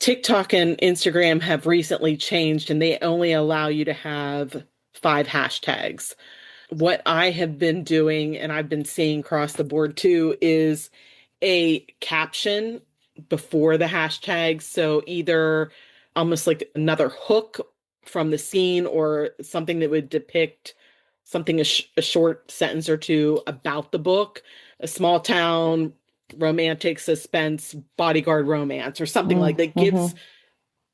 TikTok and Instagram have recently changed and they only allow you to have 5 hashtags. What I have been doing, and I've been seeing across the board too, is a caption before the hashtags. So either almost like another hook from the scene or something that would depict something, a short sentence or two about the book, a small town, romantic suspense, bodyguard romance, or something like that gives, Mm-hmm.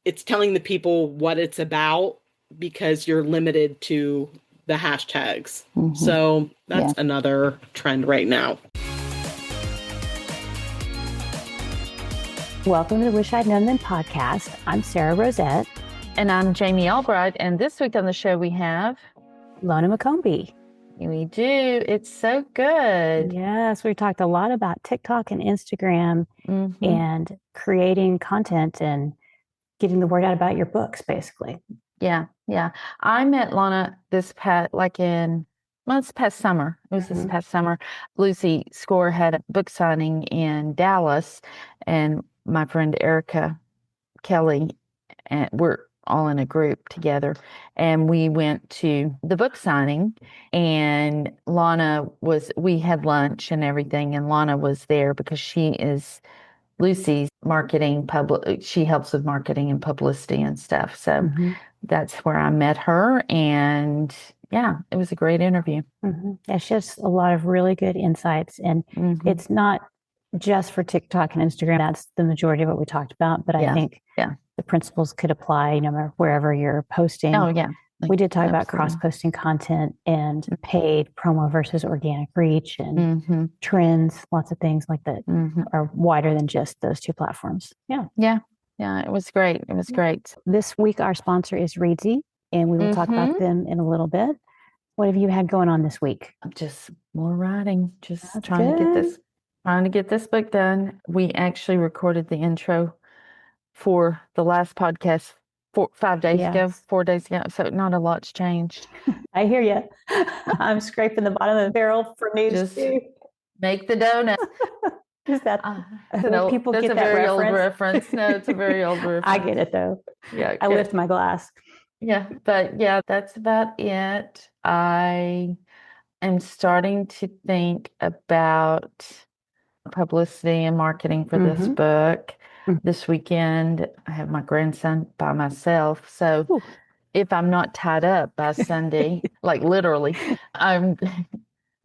it's telling the people what it's about because you're limited to the hashtags. Mm-hmm. So Yeah. that's another trend right now. Welcome to the Wish I'd Known Then podcast. I'm Sarah Rosette. And I'm Jamie Albright. And this week on the show we have Lona McCombie. We do. It's so good. Yes, we talked a lot about TikTok and Instagram and creating content and getting the word out about your books, basically. Yeah. I met Lona this past summer. It was this past summer. Lucy Score had a book signing in Dallas, and my friend Erica Kelly, and we're all in a group together, and we went to the book signing, and we had lunch and everything, and Lona was there because she is Lucy's she helps with marketing and publicity and stuff. So that's where I met her, and yeah, it was a great interview. Yeah, she has a lot of really good insights, and it's not just for TikTok and Instagram. That's the majority of what we talked about, but I think the principles could apply no matter wherever you're posting. Oh, yeah. We did talk about cross-posting content and paid promo versus organic reach and trends, lots of things like that are wider than just those two platforms. Yeah, it was great. It was great. This week, our sponsor is Readsy, and we will talk about them in a little bit. What have you had going on this week? Just more writing, That's trying to get this book done. We actually recorded the intro for the last podcast 4 days ago. So not a lot's changed. I hear you. I'm scraping the bottom of the barrel for news Just too. Make the donut. Is that people that's get a that very reference? old reference. No, it's a very old reference. I get it though. Yeah, I lift my glass. Yeah, but yeah, that's about it. I am starting to think about publicity and marketing for this book. This weekend, I have my grandson by myself. So if I'm not tied up by Sunday, like literally, I'm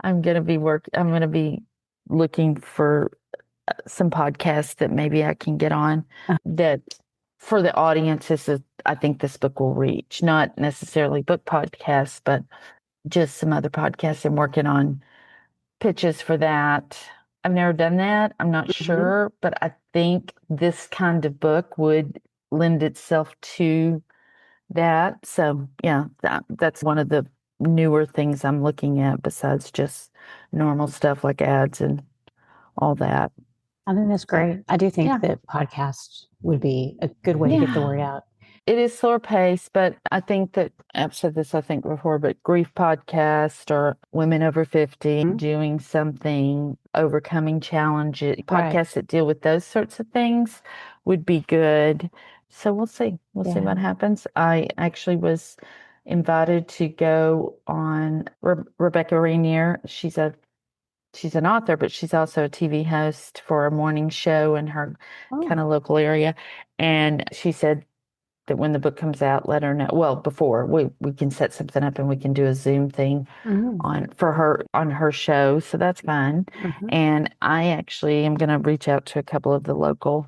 going to be looking for some podcasts that maybe I can get on that for the audiences that I think this book will reach. Not necessarily book podcasts, but just some other podcasts. I'm working on pitches for that. I've never done that. I'm not sure, but I think this kind of book would lend itself to that. So yeah, that's one of the newer things I'm looking at besides just normal stuff like ads and all that. I think that's great. I do think that podcasts would be a good way to get the word out. It is slower pace, but I think that I've said this, I think before, but grief podcast or women over 50 doing something, overcoming challenges, podcasts that deal with those sorts of things would be good. So we'll see. We'll see what happens. I actually was invited to go on Rebecca Rainier. She's an author, but she's also a TV host for a morning show in her kind of local area. And she said that when the book comes out, let her know. Well, before we can set something up and we can do a Zoom thing on her show. So that's fun. And I actually am going to reach out to a couple of the local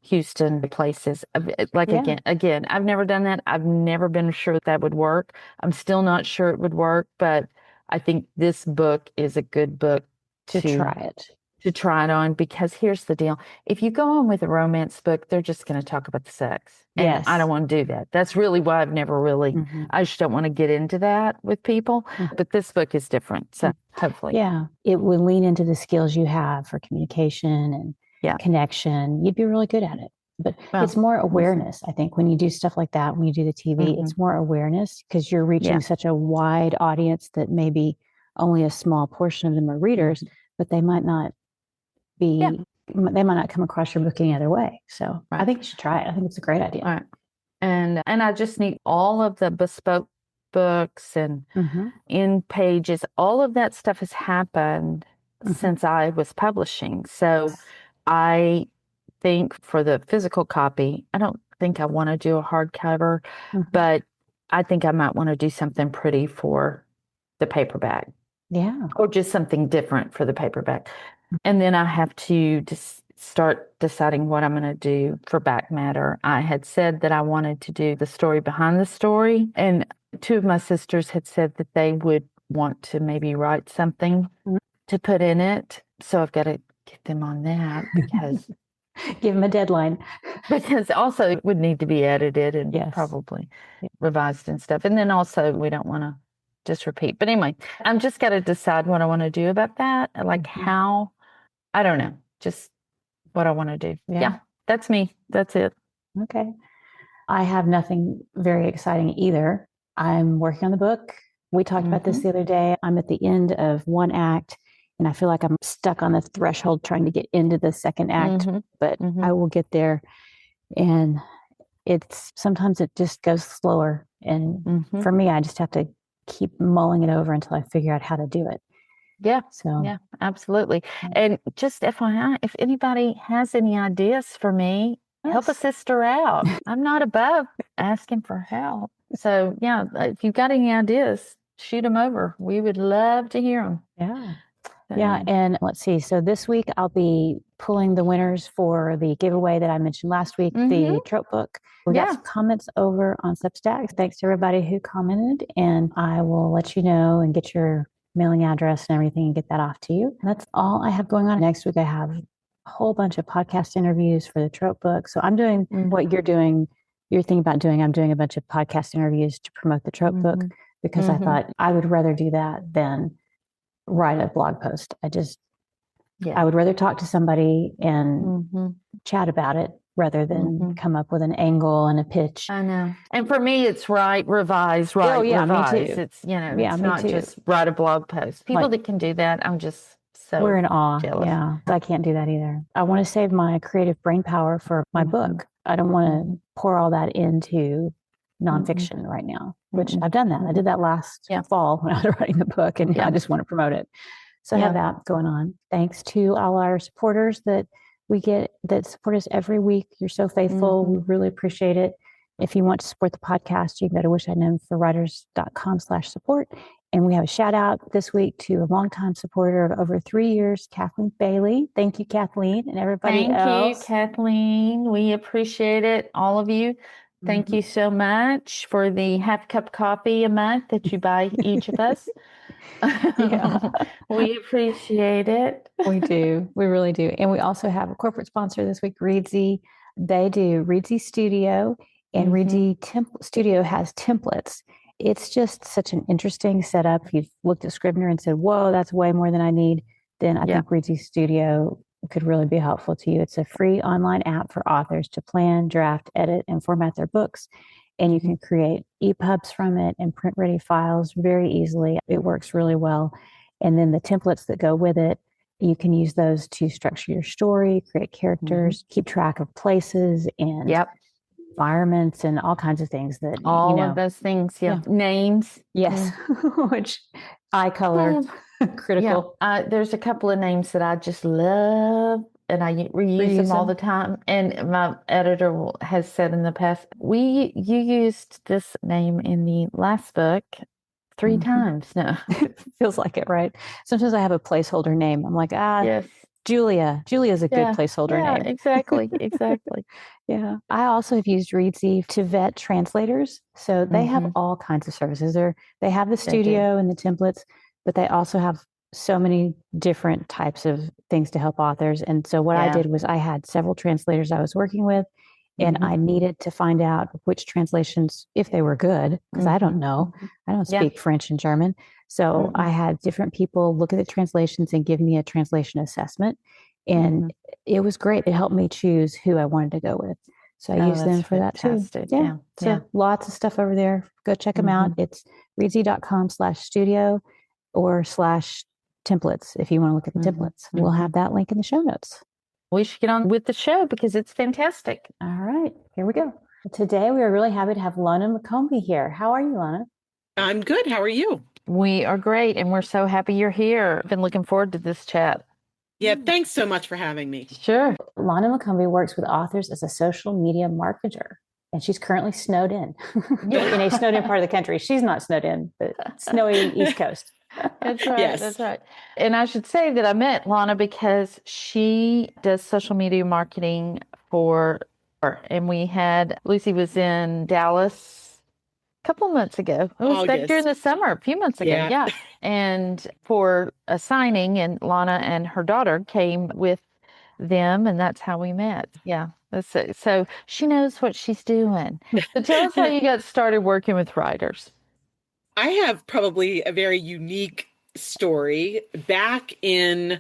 Houston places. Again, I've never done that. I've never been sure that would work. I'm still not sure it would work, but I think this book is a good book to try it on, because here's the deal. If you go on with a romance book, they're just going to talk about the sex. And I don't want to do that. That's really why I've never really, I just don't want to get into that with people. But this book is different. So hopefully. Yeah. It would lean into the skills you have for communication and connection. You'd be really good at it. But it's more awareness. I think when you do stuff like that, when you do the TV, it's more awareness because you're reaching such a wide audience that maybe only a small portion of them are readers, but they might not be they might not come across your book any other way. So I think you should try it. I think it's a great idea. Right. And I just need all of the bespoke books and in pages. All of that stuff has happened since I was publishing. So I think for the physical copy, I don't think I want to do a hardcover, but I think I might want to do something pretty for the paperback. Yeah. Or just something different for the paperback. And then I have to just start deciding what I'm going to do for back matter. I had said that I wanted to do the story behind the story, and two of my sisters had said that they would want to maybe write something to put in it. So I've got to get them on that because give them a deadline. Because also it would need to be edited and probably revised and stuff. And then also we don't want to just repeat. But anyway, I'm just got to decide what I want to do about that. Like how, I don't know, just what I want to do. Yeah, that's me. That's it. Okay. I have nothing very exciting either. I'm working on the book. We talked about this the other day. I'm at the end of one act and I feel like I'm stuck on the threshold trying to get into the second act, but I will get there. And sometimes it just goes slower. And for me, I just have to keep mulling it over until I figure out how to do it. Yeah. So yeah, absolutely. And just FYI, if anybody has any ideas for me, help a sister out. I'm not above asking for help. So yeah, if you've got any ideas, shoot them over. We would love to hear them. Yeah. Yeah. And let's see. So this week I'll be pulling the winners for the giveaway that I mentioned last week, the trope book. We got some comments over on Substack. Thanks to everybody who commented, and I will let you know and get your mailing address and everything and get that off to you. And that's all I have going on. Next week I have a whole bunch of podcast interviews for the trope book. So I'm doing what you're doing, you're thinking about doing. I'm doing a bunch of podcast interviews to promote the trope book because I thought I would rather do that than write a blog post. I would rather talk to somebody and chat about it rather than come up with an angle and a pitch. I know. And for me, it's write, revise, revise. Me too. It's, it's not just write a blog post. People that can do that, I'm just so we're in awe. Jealous. Yeah. I can't do that either. I want to save my creative brain power for my book. I don't want to pour all that into nonfiction right now, which I've done that. I did that last fall when I was writing the book, and I just want to promote it. So I have that going on. Thanks to all our supporters that we get that support us every week. You're so faithful. We really appreciate it. If you want to support the podcast, you can go to wishidknowforwriters.com/support. And we have a shout out this week to a longtime supporter of over 3 years, Kathleen Bailey. Thank you, Kathleen, and everybody else. Thank you, Kathleen. We appreciate it, all of you. Thank you so much for the half cup coffee a month that you buy each of us. We appreciate it. We do. We really do. And we also have a corporate sponsor this week, Reedsy. They do Reedsy Studio, and Reedsy Studio has templates. It's just such an interesting setup. If you've looked at Scrivener and said, whoa, that's way more than I need, then I think Reedsy Studio could really be helpful to you. It's a free online app for authors to plan, draft, edit, and format their books. And you can create EPUBs from it and print-ready files very easily. It works really well. And then the templates that go with it, you can use those to structure your story, create characters, keep track of places and environments and all kinds of things that, all of those things. Names. Yes. Which eye color. Critical. There's a couple of names that I just love, and I reuse them all the time. And my editor has said in the past, you used this name in the last book 3 times. No, feels like it, right? Sometimes I have a placeholder name. I'm like, yes, Julia. Julia's a good placeholder name. Exactly. Yeah. I also have used Reedsy to vet translators. So they have all kinds of services. They have the studio and the templates, but they also have so many different types of things to help authors. And so what I did was I had several translators I was working with, and I needed to find out which translations, if they were good, because I don't know. I don't speak French and German. So I had different people look at the translations and give me a translation assessment. And it was great. It helped me choose who I wanted to go with. So I use them for that too. Yeah. So lots of stuff over there. Go check them out. It's reedsy.com/studio or /templates if you want to look at the templates. We'll have that link in the show notes. we should get on with the show because it's fantastic. All right, here we go. Today, we are really happy to have Lona McCombie here. How are you, Lona? I'm good. How are you? We are great, and we're so happy you're here. I've been looking forward to this chat. Yeah, thanks so much for having me. Sure. Lona McCombie works with authors as a social media marketer, and she's currently snowed in in a snowed in part of the country. She's not snowed in, but snowy East Coast. That's right. Yes. That's right. And I should say that I met Lona because she does social media marketing for her. And Lucy was in Dallas a couple months ago. It was back during the summer, a few months ago. Yeah. And for a signing, and Lona and her daughter came with them, and that's how we met. Yeah. So she knows what she's doing. So tell us how you got started working with writers. I have probably a very unique story. Back in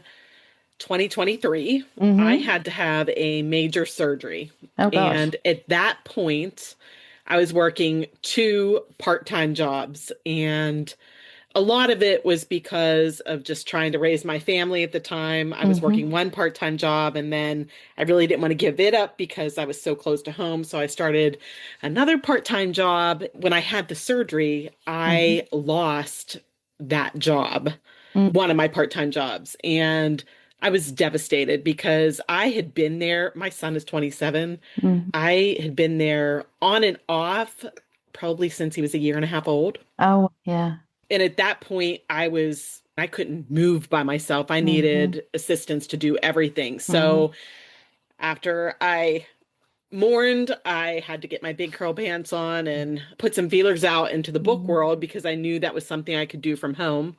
2023, I had to have a major surgery. Oh, gosh. And at that point, I was working 2 part-time jobs. And a lot of it was because of just trying to raise my family at the time. I was working 1 part-time job, and then I really didn't want to give it up because I was so close to home. So I started another part-time job. When I had the surgery, I lost that job, one of my part-time jobs. And I was devastated because I had been there. My son is 27. I had been there on and off probably since he was a year and a half old. Oh, yeah. And at that point, I couldn't move by myself. I needed assistance to do everything. So after I mourned, I had to get my big curl pants on and put some feelers out into the book world because I knew that was something I could do from home.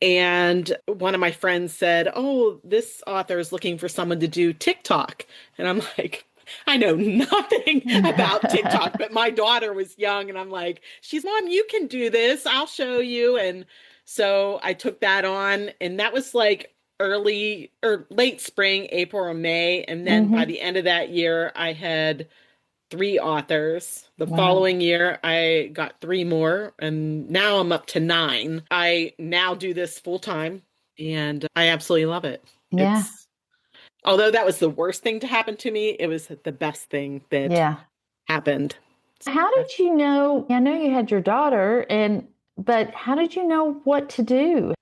And one of my friends said, "Oh, this author is looking for someone to do TikTok." And I'm like, I know nothing about TikTok, but my daughter was young and I'm like, "Mom, you can do this. I'll show you." And so I took that on, and that was like early or late spring, April or May. And then by the end of that year, I had 3 authors. The following year, I got 3 more, and now I'm up to 9. I now do this full time, and I absolutely love it. Yeah. Although that was the worst thing to happen to me, it was the best thing that happened. How did you know? I know you had your daughter, but how did you know what to do?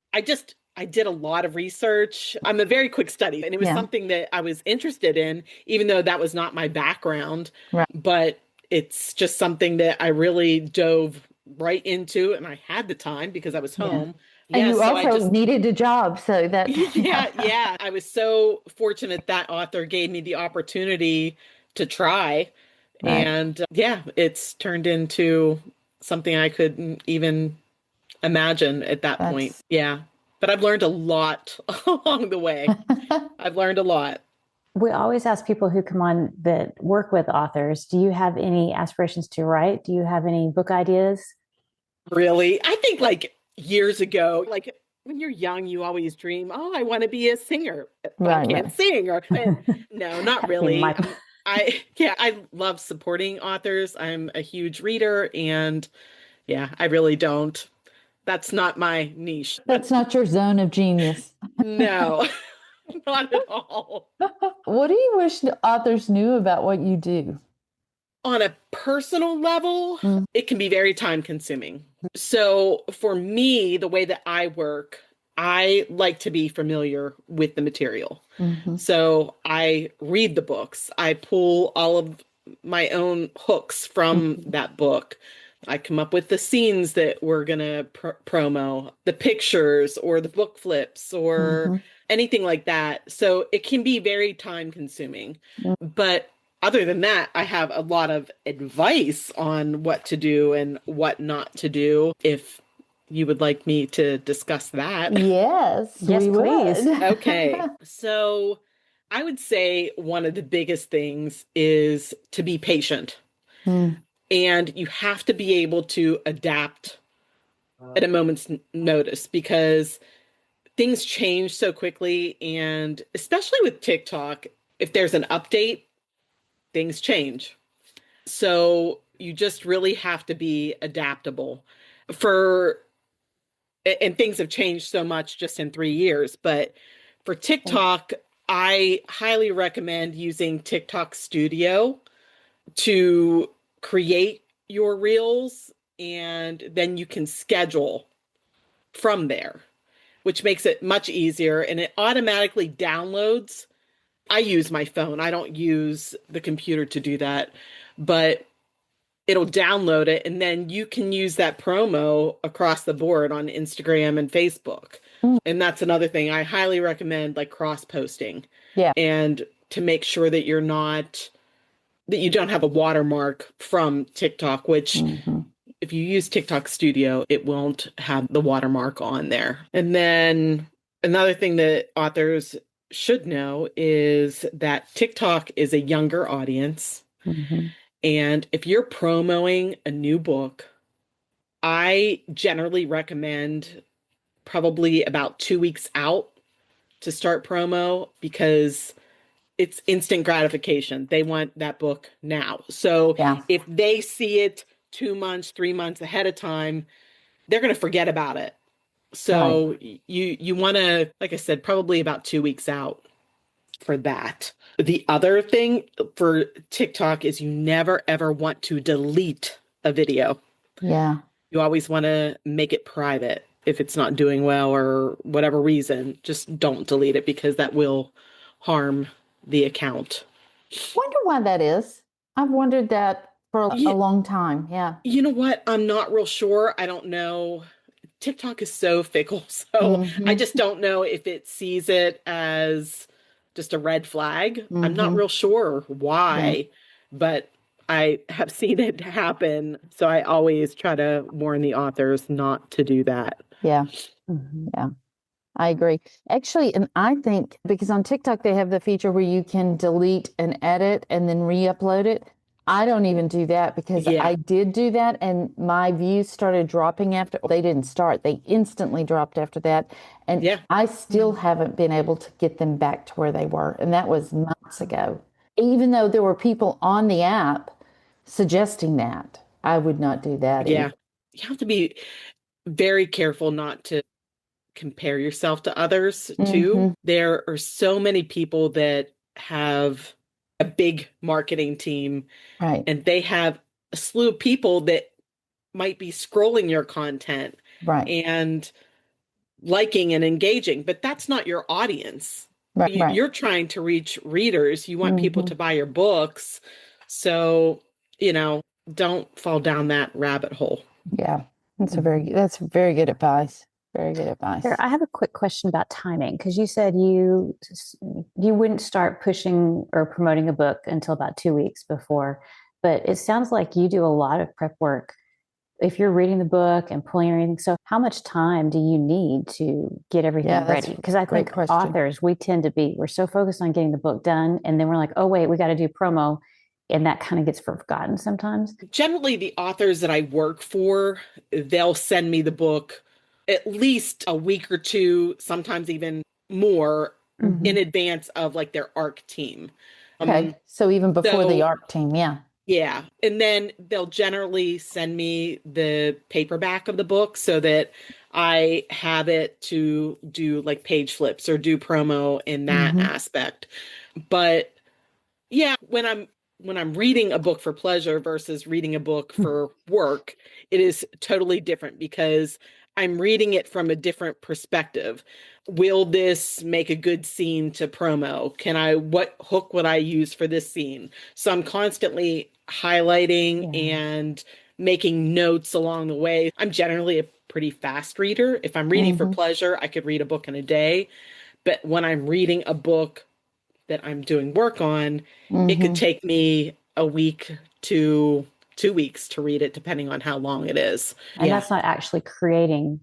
I did a lot of research. I'm a very quick study, and it was something that I was interested in, even though that was not my background. Right. But it's just something that I really dove right into, and I had the time because I was home. And you also needed a job, so that yeah. I was so fortunate that author gave me the opportunity to try. Right. And it's turned into something I couldn't even imagine at that point. Yeah. But I've learned a lot along the way. I've learned a lot. We always ask people who come on that work with authors, do you have any aspirations to write? Do you have any book ideas? Really? I think like years ago, like when you're young, you always dream, "Oh, I want to be a singer, but I can't sing." No, not really. I love supporting authors. I'm a huge reader, and I really don't. That's not my niche. That's not your zone of genius. No, not at all. What do you wish the authors knew about what you do? On a personal level, it can be very time consuming. So for me, the way that I work, I like to be familiar with the material. So I read the books. I pull all of my own hooks from that book. I come up with the scenes that we're going to promo, the pictures or the book flips or anything like that. So it can be very time consuming. But other than that, I have a lot of advice on what to do and what not to do. If you would like me to discuss that. Yes, please. Okay. So I would say one of the biggest things is to be patient. And you have to be able to adapt at a moment's notice because things change so quickly. And especially with TikTok, if there's an update, things change. So you just really have to be adaptable and things have changed so much just in 3 years. But for TikTok, I highly recommend using TikTok Studio to create your reels, and then you can schedule from there, which makes it much easier, and it automatically downloads. I use my phone. I don't use the computer to do that, but it'll download it, and then you can use that promo across the board on Instagram and Facebook. And that's another thing I highly recommend, like cross posting. Yeah. And to make sure that you don't have a watermark from TikTok, which if you use TikTok Studio, it won't have the watermark on there. And then another thing that authors should know is that TikTok is a younger audience. And if you're promoting a new book, I generally recommend probably about 2 weeks out to start promo, because it's instant gratification. They want that book now. So if they see it 2 months, 3 months ahead of time, they're going to forget about it. So you want to, like I said, probably about 2 weeks out for that. The other thing for TikTok is you never, ever want to delete a video. Yeah. You always want to make it private. If it's not doing well or whatever reason, just don't delete it, because that will harm the account. Wonder why that is. I've wondered that for a long time. Yeah. You know what? I'm not real sure. I don't know. TikTok is so fickle. So I just don't know if it sees it as just a red flag. I'm not real sure why, but I have seen it happen. So I always try to warn the authors not to do that. Yeah. Yeah. I agree. Actually, and I think because on TikTok, they have the feature where you can delete and edit and then re-upload it. I don't even do that, because I did do that and my views started dropping after. They didn't start. They instantly dropped after that. And I still haven't been able to get them back to where they were. And that was months ago. Even though there were people on the app suggesting that, I would not do that either. You have to be very careful not to compare yourself to others too. There are so many people that have a big marketing team, and they have a slew of people that might be scrolling your content and liking and engaging, but that's not your audience. You're trying to reach readers. You want people to buy your books. So, don't fall down that rabbit hole. Yeah, that's very good advice. Very good advice. Sarah, I have a quick question about timing, because you said you wouldn't start pushing or promoting a book until about 2 weeks before, but it sounds like you do a lot of prep work if you're reading the book and pulling everything. So how much time do you need to get everything ready? Because I think authors, we're so focused on getting the book done, and then we're like, oh wait, we got to do promo. And that kind of gets forgotten sometimes. Generally, the authors that I work for, they'll send me the book at least a week or two, sometimes even more, in advance of like their ARC team. Okay. So even before the ARC team, Yeah. And then they'll generally send me the paperback of the book so that I have it to do like page flips or do promo in that aspect. But yeah, when I'm reading a book for pleasure versus reading a book for work, it is totally different, because I'm reading it from a different perspective. Will this make a good scene to promo? What hook would I use for this scene? So I'm constantly highlighting and making notes along the way. I'm generally a pretty fast reader. If I'm reading for pleasure, I could read a book in a day. But when I'm reading a book that I'm doing work on, it could take me a week to 2 weeks to read it, depending on how long it is. And that's not actually creating,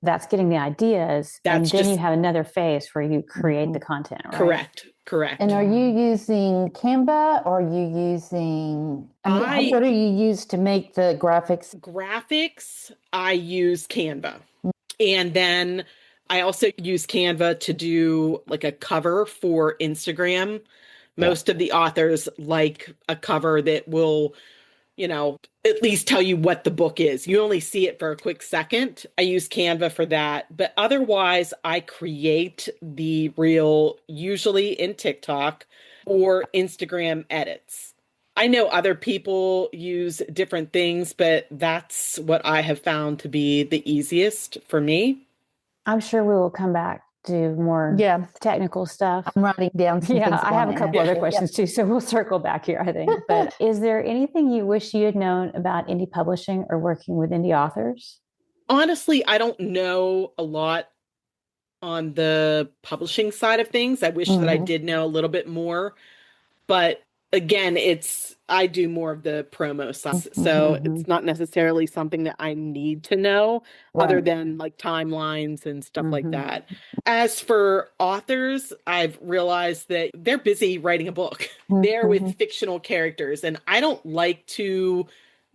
that's getting the ideas. And then you have another phase where you create the content, right? Correct. And are you using Canva, or are you using, what do you use to make the graphics? Graphics, I use Canva. And then I also use Canva to do like a cover for Instagram. Most of the authors like a cover that will, at least tell you what the book is. You only see it for a quick second. I use Canva for that. But otherwise, I create the reel usually in TikTok or Instagram edits. I know other people use different things, but that's what I have found to be the easiest for me. I'm sure we will come back to more technical stuff. I'm writing down some things. I have a couple other questions too, so we'll circle back here, I think. But is there anything you wish you had known about indie publishing or working with indie authors? Honestly, I don't know a lot on the publishing side of things. I wish that I did know a little bit more. But again, I do more of the promo side. So it's not necessarily something that I need to know other than like timelines and stuff like that. As for authors, I've realized that they're busy writing a book. They're with fictional characters, and I don't like to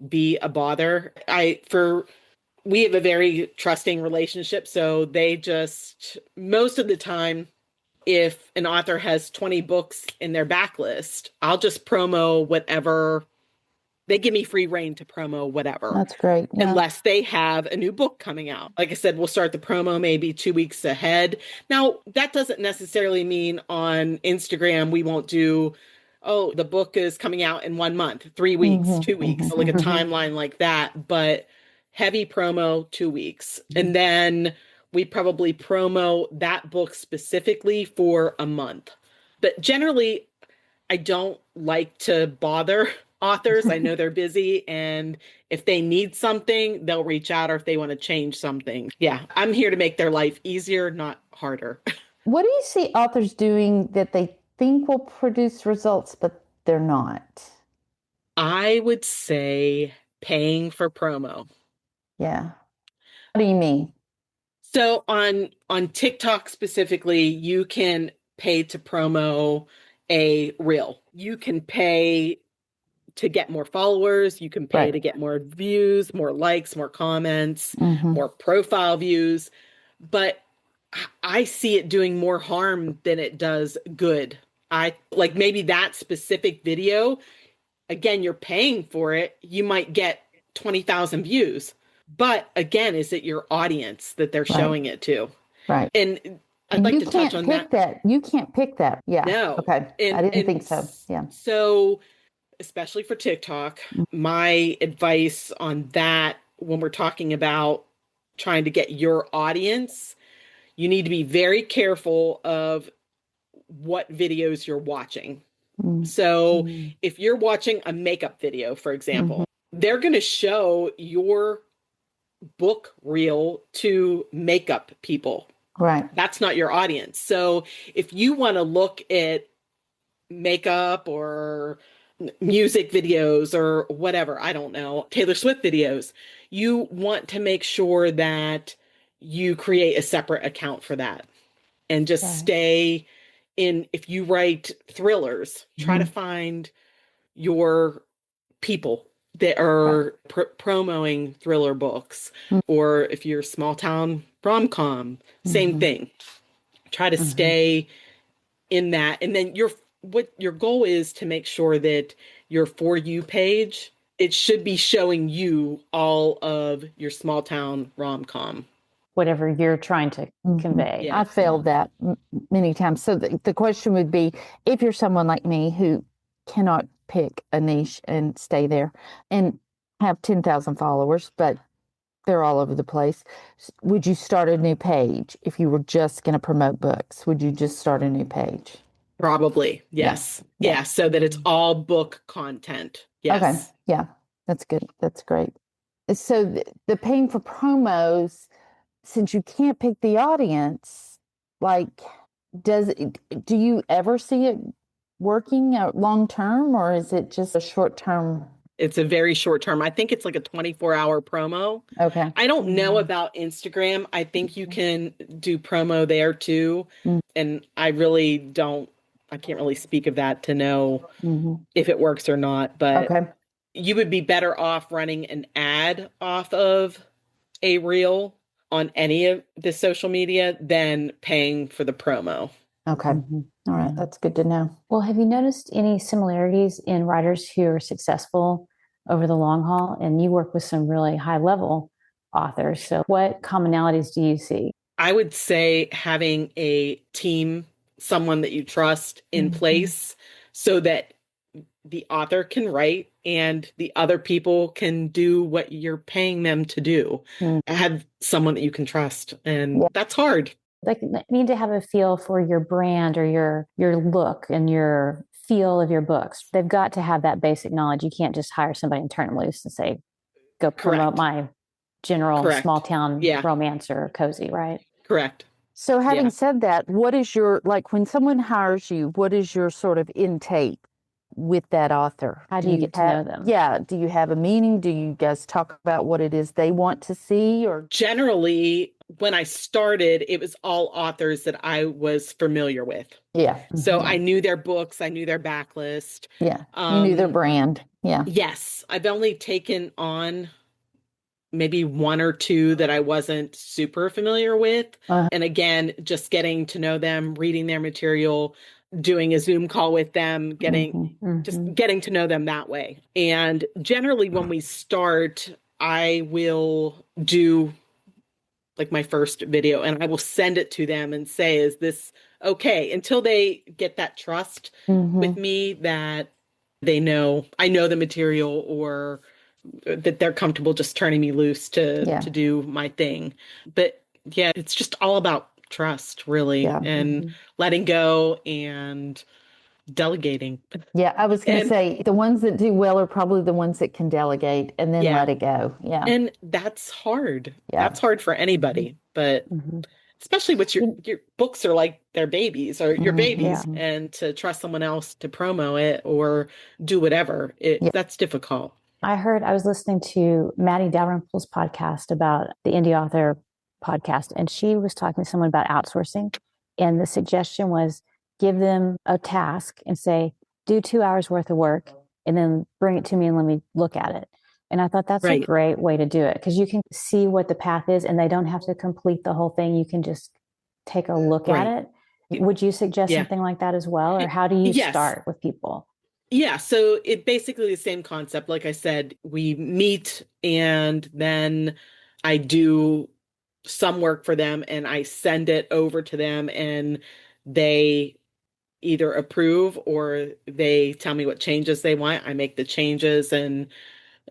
be a bother. We have a very trusting relationship, so they just, most of the time, if an author has 20 books in their backlist, I'll just promo whatever. They give me free reign to promo whatever. That's great. Yeah. Unless they have a new book coming out. Like I said, we'll start the promo maybe 2 weeks ahead. Now, that doesn't necessarily mean on Instagram we won't do, the book is coming out in 1 month, 3 weeks, 2 weeks, like a timeline like that. But heavy promo, 2 weeks. And then we probably promo that book specifically for a month. But generally, I don't like to bother authors. I know they're busy, and if they need something, they'll reach out, or if they want to change something. Yeah, I'm here to make their life easier, not harder. What do you see authors doing that they think will produce results, but they're not? I would say paying for promo. Yeah. What do you mean? So on TikTok specifically, you can pay to promo a reel. You can pay to get more followers. You can pay to get more views, more likes, more comments, more profile views. But I see it doing more harm than it does good. Maybe that specific video, again, you're paying for it. You might get 20,000 views. But again, is it your audience that they're showing it to? Right. And I'd like to touch on that. You can't pick that. Yeah. No. Okay. I didn't think so. Yeah. So, especially for TikTok, my advice on that, when we're talking about trying to get your audience, you need to be very careful of what videos you're watching. So if you're watching a makeup video, for example, they're going to show your book reel to makeup people. Right. That's not your audience. So if you want to look at makeup or music videos or whatever, I don't know, Taylor Swift videos, you want to make sure that you create a separate account for that and just stay in. If you write thrillers, try to find your people that are promoting thriller books. Or if you're small town rom-com, same thing. Try to stay in that. And then what your goal is to make sure that your For You page, it should be showing you all of your small town rom-com. Whatever you're trying to convey. Yeah. I failed that many times. So the question would be, if you're someone like me who cannot pick a niche and stay there and have 10,000 followers, but they're all over the place, would you start a new page if you were just going to promote books? Would you just start a new page? Probably, yes. Yeah, so that it's all book content. Yes. Okay, yeah, that's good. That's great. So the paying for promos, since you can't pick the audience, do you ever see it working out long term, or is it just a short term? It's a very short term. I think it's like a 24-hour promo. Okay. I don't know about Instagram. I think you can do promo there too. And I can't really speak of that to know if it works or not. But you would be better off running an ad off of a reel on any of the social media than paying for the promo. Okay. All right. That's good to know. Well, have you noticed any similarities in writers who are successful over the long haul. And you work with some really high level authors. So what commonalities do you see? I would say having a team, someone that you trust in place so that the author can write and the other people can do what you're paying them to do. Have someone that you can trust. And that's hard. They need to have a feel for your brand or your look and your feel of your books. They've got to have that basic knowledge. You can't just hire somebody and turn them loose and say, go promote my general small town romance or cozy, right? Correct. So having said that, what is your, like when someone hires you, what is your sort of intake with that author? How do you get to know them? Yeah. Do you have a meeting? Do you guys talk about what it is they want to see? Or generally, when I started, it was all authors that I was familiar with. Yeah. So I knew their books, I knew their backlist. Yeah. You knew their brand. Yeah. Yes. I've only taken on maybe one or two that I wasn't super familiar with. And again, just getting to know them, reading their material, doing a Zoom call with them, just getting to know them that way. And generally when we start, I will do like my first video and I will send it to them and say, is this okay? Until they get that trust with me that they know, I know the material or that they're comfortable just turning me loose to do my thing. But yeah, it's just all about trust, really, and letting go and delegating. Yeah, I was going to say the ones that do well are probably the ones that can delegate and then let it go. Yeah. And that's hard. Yeah. That's hard for anybody, but especially with your books are like their babies or your babies, and to trust someone else to promo it or do whatever, that's difficult. I was listening to Maddie Dalrymple's podcast about the indie author podcast, and she was talking to someone about outsourcing. And the suggestion was give them a task and say, do 2 hours worth of work and then bring it to me and let me look at it. And I thought that's a great way to do it because you can see what the path is and they don't have to complete the whole thing. You can just take a look at it. Would you suggest something like that as well? Or how do you start with people? Yeah, so it basically the same concept. Like I said, we meet and then I do some work for them and I send it over to them and they either approve or they tell me what changes they want. I make the changes and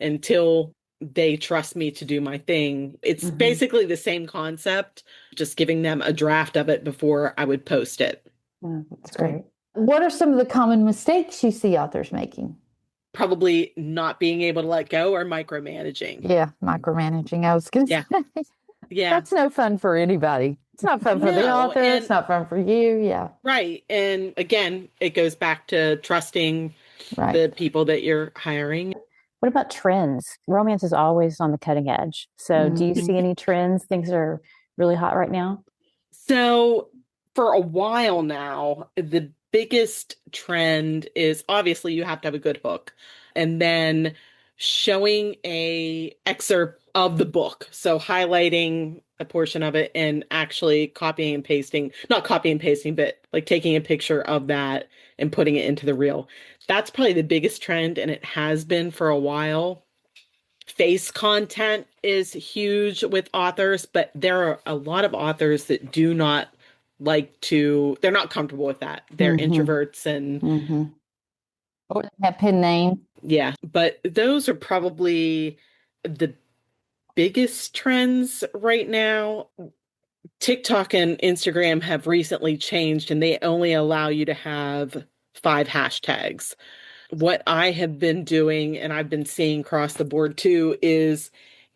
until they trust me to do my thing. It's basically the same concept, just giving them a draft of it before I would post it. That's great. What are some of the common mistakes you see authors making? Probably not being able to let go or micromanaging. Yeah, micromanaging. I was going to say. Yeah. That's no fun for anybody. It's not fun for the author. It's not fun for you. Yeah. Right. And again, it goes back to trusting the people that you're hiring. What about trends? Romance is always on the cutting edge. So do you see any trends, things that are really hot right now? So for a while now, the biggest trend is obviously you have to have a good hook and then showing a excerpt of the book. So highlighting a portion of it and actually copying and pasting, not copy and pasting, but like taking a picture of that and putting it into the reel. That's probably the biggest trend and it has been for a while. Face content is huge with authors, but there are a lot of authors that do not they're not comfortable with that. They're introverts and or have pen name. Yeah, but those are probably the biggest trends right now. TikTok and Instagram have recently changed and they only allow you to have 5 hashtags. What I have been doing and I've been seeing across the board too is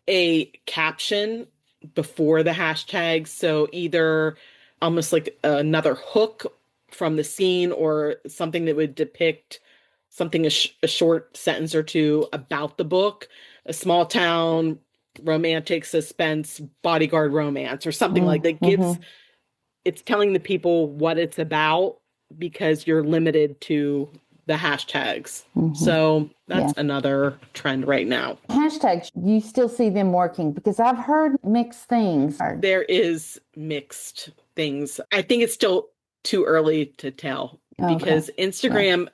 a caption before the hashtags. So either almost like another hook from the scene or something that would depict something, a short sentence or two about the book, a small town, romantic suspense, bodyguard romance, or something like that it's telling the people what it's about because you're limited to the hashtags. So that's another trend right now. Hashtags, you still see them working because I've heard mixed things. There is mixed things. I think it's still too early to tell because Instagram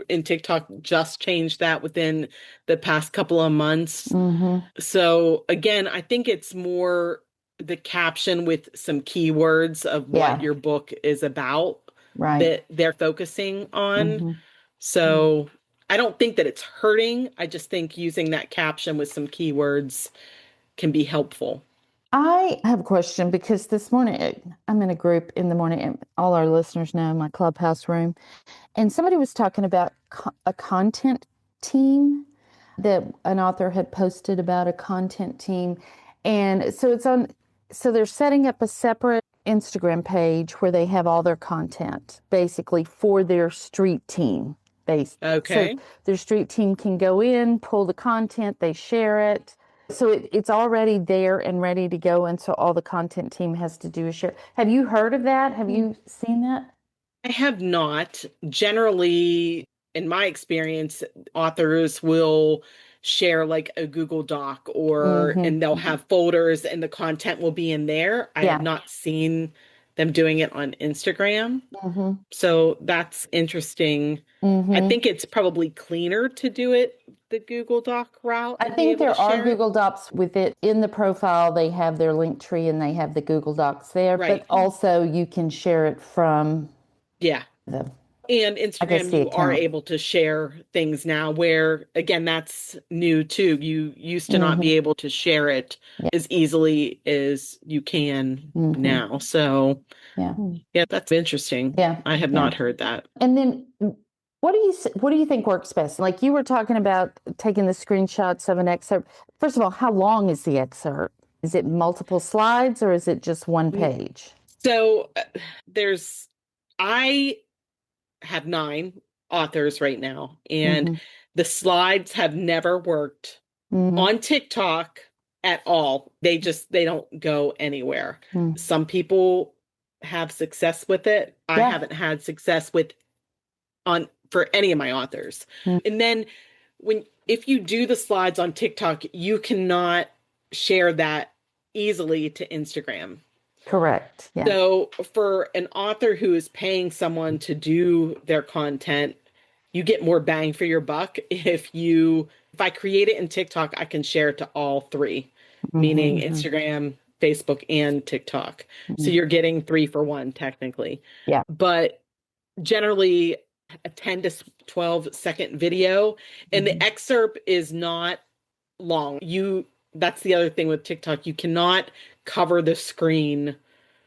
and TikTok just changed that within the past couple of months. Mm-hmm. So again, I think it's more the caption with some keywords of what your book is about that they're focusing on. Mm-hmm. So I don't think that it's hurting. I just think using that caption with some keywords can be helpful. I have a question because this morning I'm in a group in the morning, and all our listeners know my Clubhouse room, and somebody was talking about a content team, that an author had posted about a content team. And so so they're setting up a separate Instagram page where they have all their content basically for their street team. Okay. So their street team can go in, pull the content, they share it. So it's already there and ready to go. And so all the content team has to do is share. Have you heard of that? Have you seen that? I have not. Generally, in my experience, authors will share like a Google Doc and they'll have folders and the content will be in there. I have not seen them doing it on Instagram. So that's interesting. I think it's probably cleaner to do it the Google Doc route. I think there are Google Docs with it in the profile. They have their link tree and they have the Google Docs there, but also you can share it from and Instagram, you are able to share things now where, again, that's new too. You used to not be able to share it as easily as you can now. So that's interesting. I have not heard that. And then what do you think works best? Like you were talking about taking the screenshots of an excerpt. First of all, how long is the excerpt? Is it multiple slides or is it just one page? So I have 9 authors right now, and the slides have never worked on TikTok at all. They don't go anywhere. Some people have success with it. I haven't had success for any of my authors. And then if you do the slides on TikTok, you cannot share that easily to Instagram. Correct. Yeah. So for an author who is paying someone to do their content, you get more bang for your buck. If I create it in TikTok, I can share it to all 3, meaning Instagram, Facebook, and TikTok. So you're getting 3 for 1 technically. Yeah. But generally a 10 to 12 second video, and the excerpt is not long. That's the other thing with TikTok. You cannot cover the screen.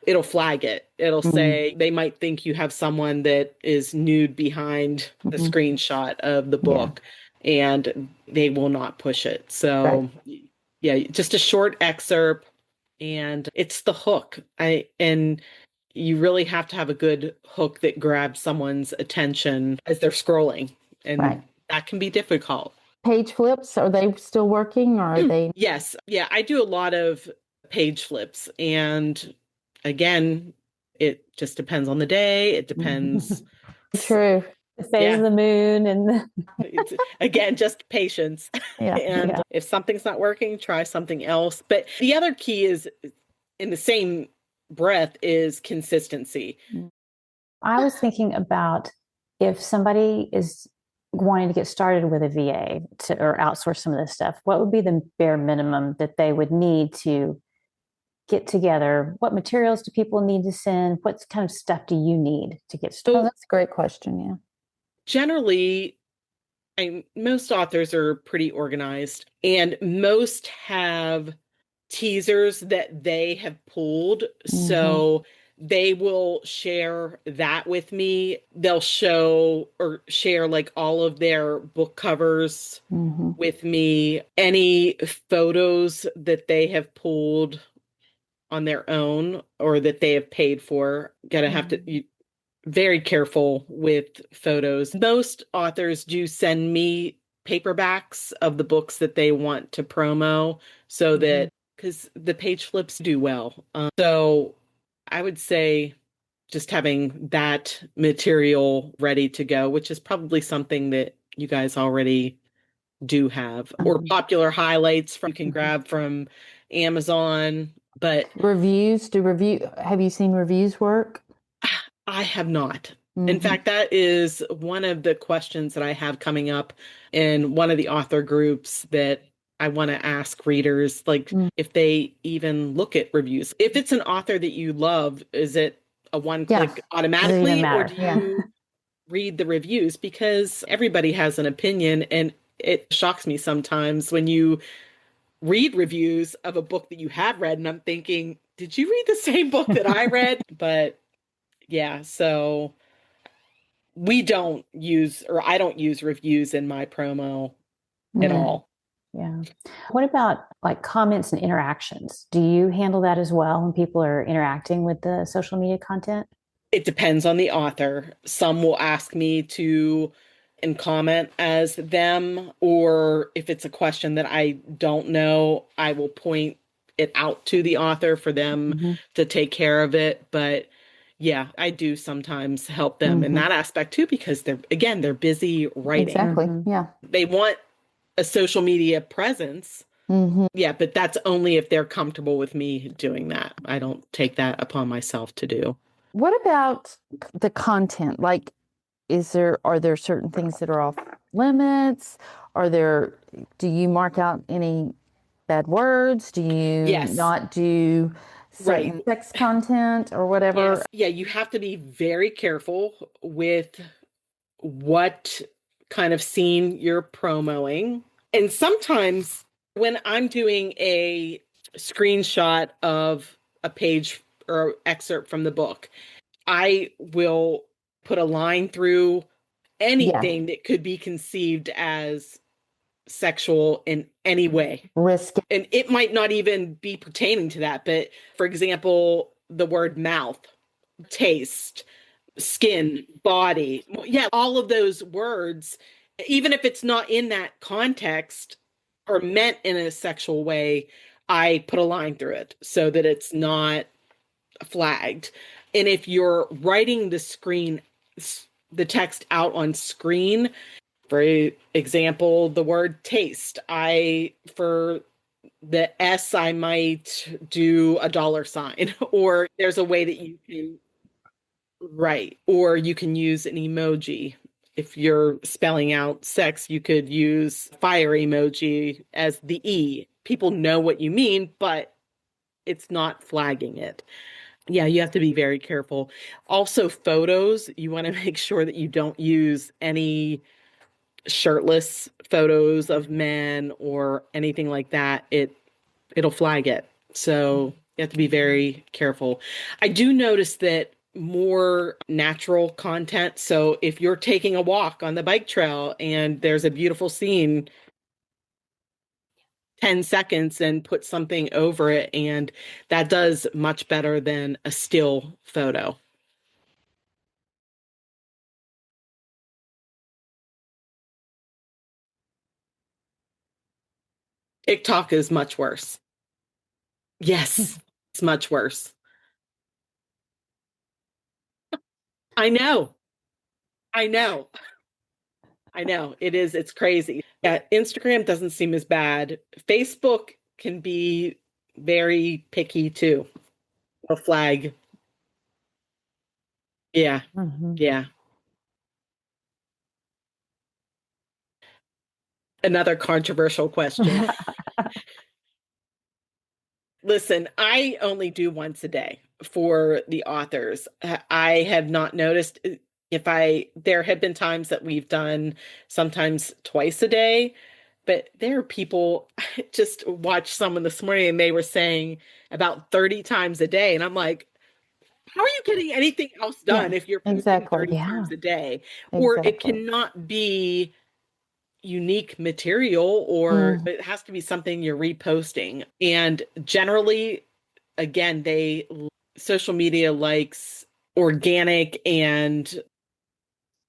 It'll flag it. It'll say, they might think you have someone that is nude behind the screenshot of the book, and they will not push it. So just a short excerpt, and it's the hook. And you really have to have a good hook that grabs someone's attention as they're scrolling. And that can be difficult. Page flips, are they still working, or are they? Yes. Yeah, I do a lot of page flips. And again, it just depends on the day. It depends. True. The phase of the moon and again, just patience. If something's not working, try something else. But the other key is, in the same breath, is consistency. I was thinking about if somebody is wanting to get started with a VA or outsource some of this stuff, what would be the bare minimum that they would need to get together? What materials do people need to send? What kind of stuff do you need to get started? Oh, that's a great question. Yeah. Generally, most authors are pretty organized, and most have teasers that they have pulled. So they will share that with me. They'll show or share like all of their book covers with me, any photos that they have pulled on their own or that they have paid for. Gotta have to very careful with photos. Most authors do send me paperbacks of the books that they want to promo, so that, because the page flips do well. So I would say just having that material ready to go, which is probably something that you guys already do have, or popular highlights you can grab from Amazon. But have you seen reviews work? I have not. In fact, that is one of the questions that I have coming up in one of the author groups that I want to ask readers, like if they even look at reviews. If it's an author that you love, is it a one-click automatically, or do you read the reviews? Because everybody has an opinion, and it shocks me sometimes when you read reviews of a book that you have read, and I'm thinking, did you read the same book that I read? But yeah, so we don't use, or I don't use reviews in my promo at all. Yeah. What about like comments and interactions? Do you handle that as well when people are interacting with the social media content? It depends on the author. Some will ask me to and comment as them, or if it's a question that I don't know, I will point it out to the author for them to take care of it. But yeah, I do sometimes help them in that aspect too, because they're busy writing. Exactly. Yeah. They want a social media presence. Yeah, but that's only if they're comfortable with me doing that. I don't take that upon myself to do. What about the content? Like, are there certain things that are off limits? Do you mark out any bad words? Do you not do certain sex content or whatever? Yes. Yeah, you have to be very careful with what kind of scene you're promoting. And sometimes when I'm doing a screenshot of a page or excerpt from the book, I will put a line through anything that could be conceived as sexual in any way. Risky. And it might not even be pertaining to that, but for example, the word mouth, taste, skin, body. Yeah, all of those words, even if it's not in that context or meant in a sexual way, I put a line through it so that it's not flagged. And if you're writing the text out on screen, for example, the word taste, for the S, I might do a $sign, or there's a way that you can, right, or you can use an emoji. If you're spelling out sex, you could use fire emoji as the E. People know what you mean, but it's not flagging it. Yeah, you have to be very careful. Also, photos, you want to make sure that you don't use any shirtless photos of men or anything like that. It'll flag it. So you have to be very careful. I do notice that more natural content. So if you're taking a walk on the bike trail and there's a beautiful scene, 10 seconds and put something over it, and that does much better than a still photo. TikTok is much worse. Yes, it's much worse. I know. It is. It's crazy. Yeah, Instagram doesn't seem as bad. Facebook can be very picky too. A flag. Yeah. Yeah. Another controversial question. Listen, I only do once a day for the authors. I have not noticed there have been times that we've done sometimes twice a day, but there are people, I just watched someone this morning and they were saying about 30 times a day. And I'm like, how are you getting anything else done if you're posting 30 times a day? Or it cannot be unique material, or it has to be something you're reposting. And generally, again, social media likes organic and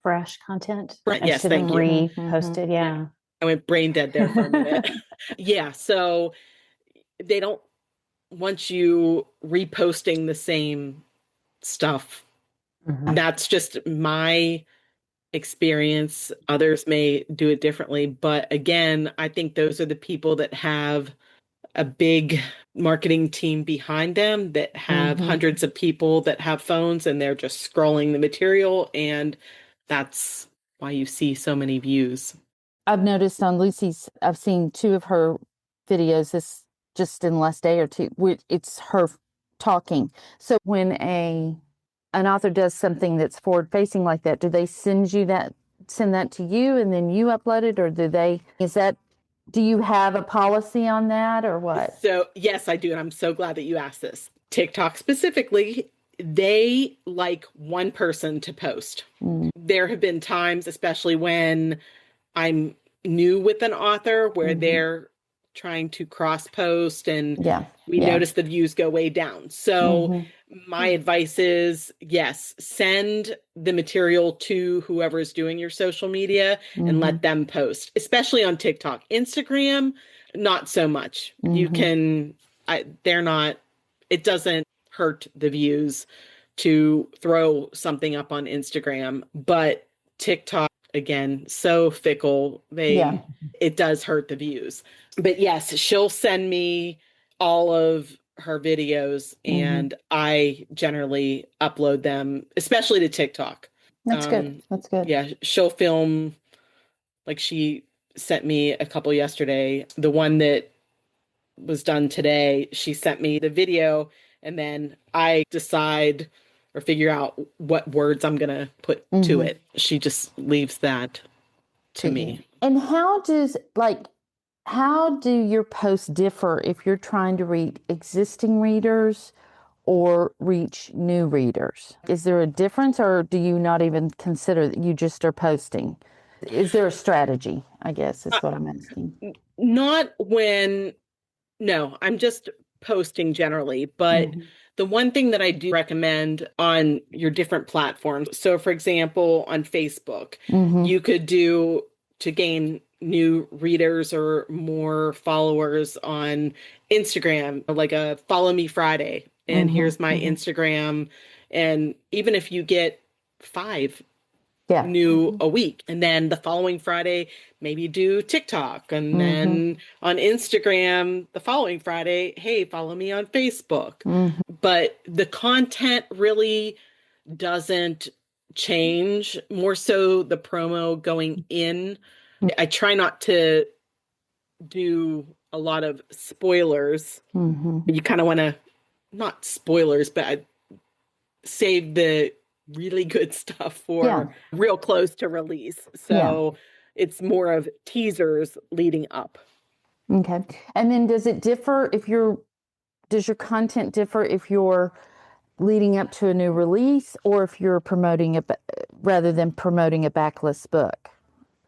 fresh content. Yes, thank you. Reposted, yeah. I went brain dead there for a minute. Yeah, so they don't want you reposting the same stuff. That's just my experience. Others may do it differently, but again, I think those are the people that have a big marketing team behind them that have hundreds of people that have phones, and they're just scrolling the material, and that's why you see so many views. I've noticed on Lucy's, I've seen 2 of her videos this just in the last day or 2. It's her talking. So when an author does something that's forward facing like that, do they send that to you and then you upload it, or do you have a policy on that or what? So yes, I do. And I'm so glad that you asked this. TikTok specifically, they like one person to post. There have been times, especially when I'm new with an author, where they're trying to cross post and we notice the views go way down. So my advice is, yes, send the material to whoever is doing your social media and let them post, especially on TikTok. Instagram, not so much. You can, it doesn't hurt the views to throw something up on Instagram, but TikTok, again, so fickle. It does hurt the views. But yes, she'll send me all of her videos and I generally upload them, especially to TikTok. That's good. That's good. Yeah, she'll film, like she sent me a couple yesterday. The one that was done today, she sent me the video, and then I decide or figure out what words I'm going to put to it. She just leaves that to me. And how do your posts differ if you're trying to reach existing readers or reach new readers? Is there a difference, or do you not even consider that you just are posting? Is there a strategy, I guess, is what I'm asking. No, I'm just posting generally, but the one thing that I do recommend on your different platforms. So for example, on Facebook, you could do to gain new readers or more followers on Instagram, like a Follow Me Friday. And here's my Instagram. And even if you get 5 new a week, and then the following Friday, maybe do TikTok. And then on Instagram, the following Friday, hey, follow me on Facebook. But the content really doesn't change, more so the promo going in. I try not to do a lot of spoilers. You kind of want to, not spoilers, but save the really good stuff for real close to release. So it's more of teasers leading up. Okay. And then does your content differ if you're leading up to a new release, or if you're rather than promoting a backlist book?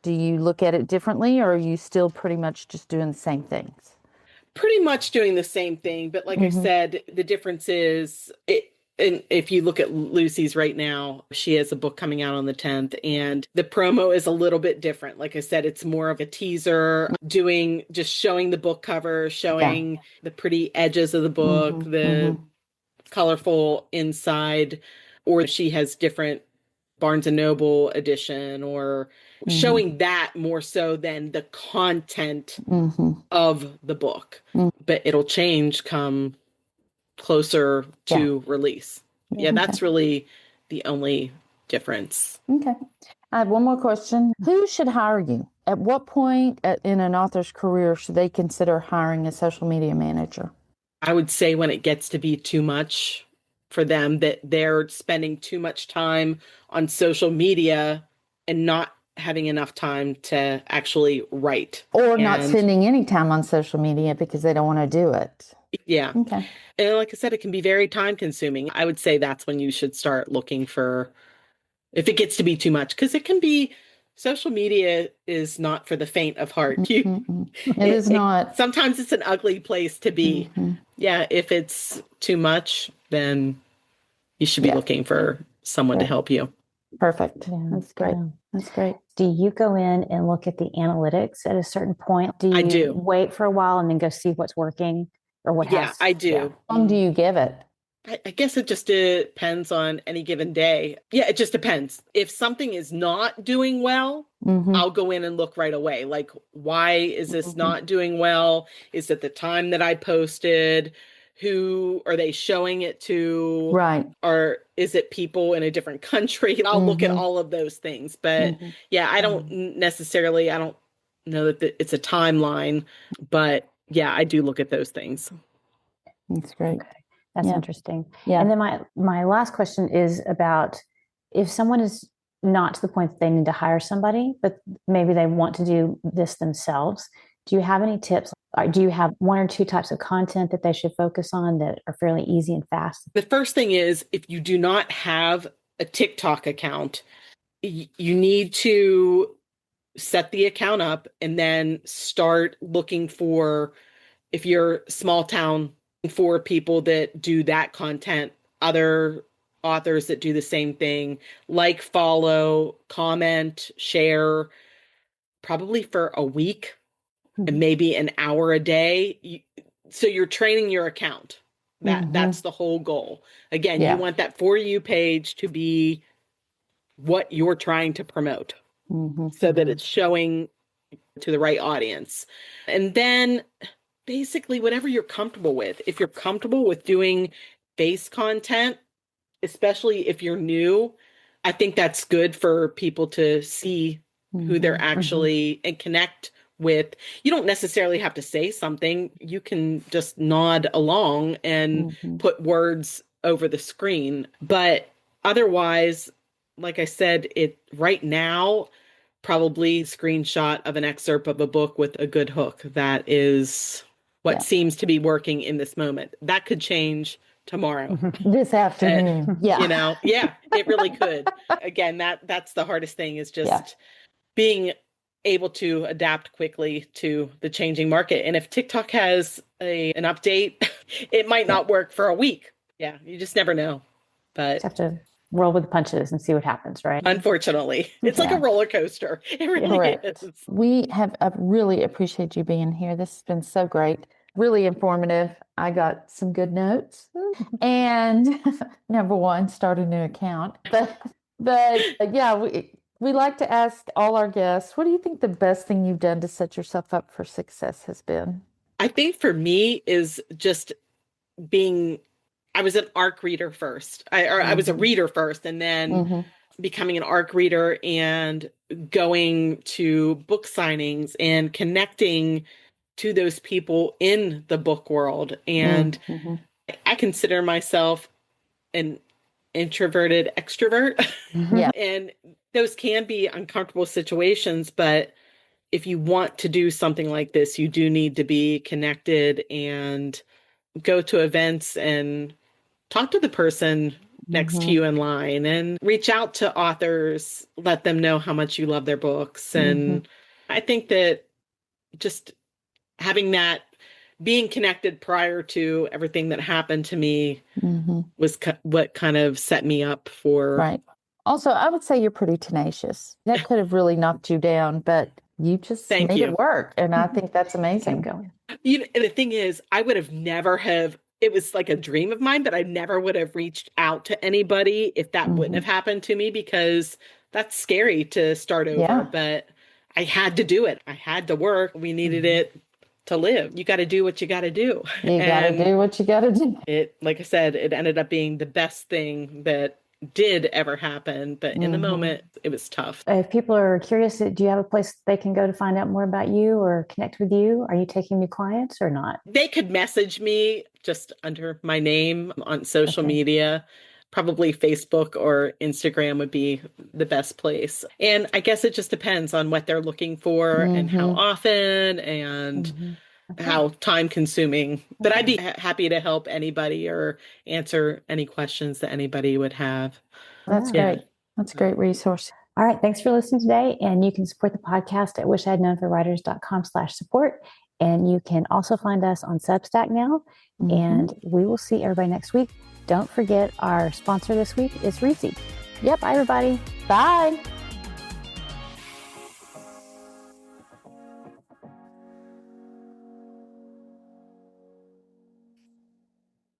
Do you look at it differently, or are you still pretty much just doing the same things? Pretty much doing the same thing. But like I said, the difference is and if you look at Lucy's right now, she has a book coming out on the 10th, and the promo is a little bit different. Like I said, it's more of a teaser, just showing the book cover, showing the pretty edges of the book, the colorful inside, or she has different Barnes & Noble edition, or showing that more so than the content of the book. But it'll change come closer to release. That's really the only difference. Okay. I have one more question. Who should hire you? At what point in an author's career should they consider hiring a social media manager? I would say when it gets to be too much for them, that they're spending too much time on social media and not having enough time to actually write. Or not spending any time on social media because they don't want to do it. Yeah. Okay. And like I said, it can be very time consuming. I would say that's when you should start looking for, if it gets to be too much, because it can be, social media is not for the faint of heart. It is not. Sometimes it's an ugly place to be. Yeah. If it's too much, then you should be looking for someone to help you. Perfect. That's great. That's great. Do you go in and look at the analytics at a certain point? Do you I do. Wait for a while and then go see what's working or what has? I do. How long do you give it? I guess it just depends on any given day. Yeah, it just depends. If something is not doing well, I'll go in and look right away. Like, why is this not doing well? Is it the time that I posted? Who are they showing it to? Right. Or is it people in a different country? And I'll look at all of those things. But yeah, I don't necessarily, I don't know that it's a timeline, but yeah, I do look at those things. That's great. Okay. That's interesting. Yeah. And then my last question is about if someone is not to the point that they need to hire somebody, but maybe they want to do this themselves. Do you have any tips? Do you have one or two types of content that they should focus on that are fairly easy and fast? The first thing is, if you do not have a TikTok account, you need to set the account up and then start looking for, if you're small town, for people that do that content, other authors that do the same thing, like, follow, comment, share, probably for a week and maybe an hour a day. So you're training your account. That's the whole goal. Again, you want that For You page to be what you're trying to promote so that it's showing to the right audience. And then basically whatever you're comfortable with. If you're comfortable with doing face content, especially if you're new, I think that's good for people to see who they're actually and connect with. You don't necessarily have to say something. You can just nod along and put words over the screen. But otherwise, like I said, right now, probably screenshot of an excerpt of a book with a good hook. That is what seems to be working in this moment. That could change tomorrow. This afternoon. It really could. Again, that's the hardest thing, is just being able to adapt quickly to the changing market. And if TikTok has an update, it might not work for a week. Yeah, you just never know. But just have to roll with the punches and see what happens, right? Unfortunately, it's like a roller coaster. It really is. I really appreciate you being here. This has been so great. Really informative. I got some good notes. And number one, start a new account. But yeah, we like to ask all our guests, what do you think the best thing you've done to set yourself up for success has been? I think for me is just I was an ARC reader first. I was a reader first, and then becoming an ARC reader and going to book signings and connecting to those people in the book world. And I consider myself an introverted extrovert. And those can be uncomfortable situations, but if you want to do something like this, you do need to be connected and go to events and talk to the person next to you in line and reach out to authors, let them know how much you love their books. And I think that just having that, being connected prior to everything that happened to me was what kind of set me up for. Right. Also, I would say you're pretty tenacious. That could have really knocked you down, but you just made it work. And I think that's amazing. And the thing is, I would have it was like a dream of mine, but I never would have reached out to anybody if that wouldn't have happened to me, because that's scary to start over. But I had to do it. I had to work. We needed it to live. You got to do what you got to do. You got to do what you got to do. Like I said, it ended up being the best thing that did ever happen, but in the moment it was tough. If people are curious, do you have a place they can go to find out more about you or connect with you? Are you taking new clients or not? They could message me just under my name on social media. Probably Facebook or Instagram would be the best place. And I guess it just depends on what they're looking for and how often and how time consuming. But I'd be happy to help anybody or answer any questions that anybody would have. That's great. That's a great resource. All right. Thanks for listening today. And you can support the podcast at wishihadknownforwriters.com/support. And you can also find us on Substack now. And we will see everybody next week. Don't forget, our sponsor this week is Reedsy. Yep. Bye, everybody. Bye.